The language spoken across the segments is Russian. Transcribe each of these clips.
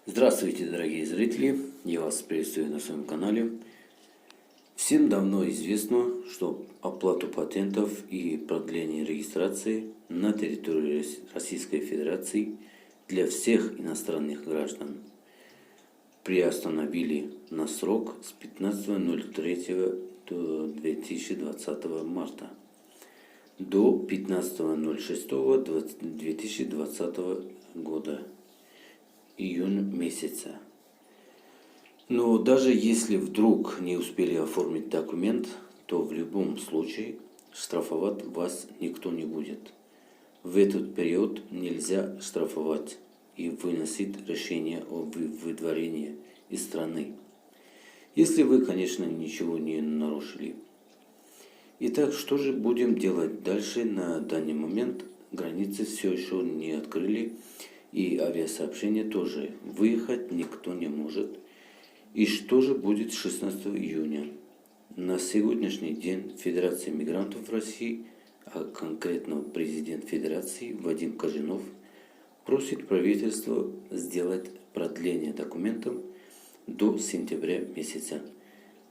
Здравствуйте, дорогие зрители! Я вас приветствую на своем канале. Всем давно известно, что оплату патентов и продление регистрации на территории Российской Федерации для всех иностранных граждан приостановили на срок с 15.03 до 2020 марта до 15.06.2020 года. Июнь месяца. Но даже если вдруг не успели оформить документ, то в любом случае штрафовать вас никто не будет. В этот период нельзя штрафовать и выносить решение о выдворении из страны, если вы, конечно, ничего не нарушили. Итак, что же будем делать дальше? На данный момент границы все еще не открыли. И авиасообщение тоже. Выехать никто не может. И что же будет 16 июня? На сегодняшний день Федерация мигрантов России, а конкретно президент Федерации Вадим Кожинов, просит правительство сделать продление документов до сентября месяца.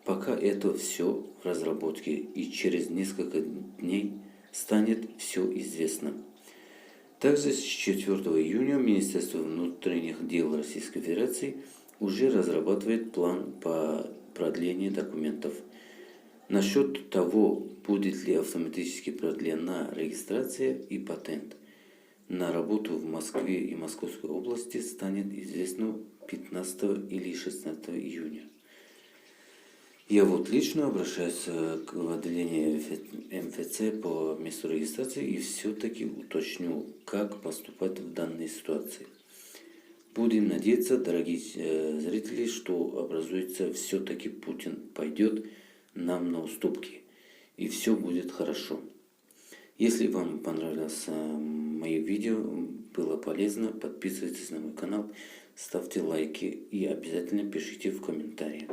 Пока это все в разработке, и через несколько дней станет все известно. Также с 4 июня Министерство внутренних дел Российской Федерации уже разрабатывает план по продлению документов. Насчет того, будет ли автоматически продлена регистрация и патент на работу в Москве и Московской области, станет известно 15 или 16 июня. Я лично обращаюсь к отделению МФЦ по месту регистрации и все-таки уточню, как поступать в данной ситуации. Будем надеяться, дорогие зрители, что образуется все-таки Путин пойдет нам на уступки и все будет хорошо. Если вам понравилось мое видео, было полезно, подписывайтесь на мой канал, ставьте лайки и обязательно пишите в комментариях.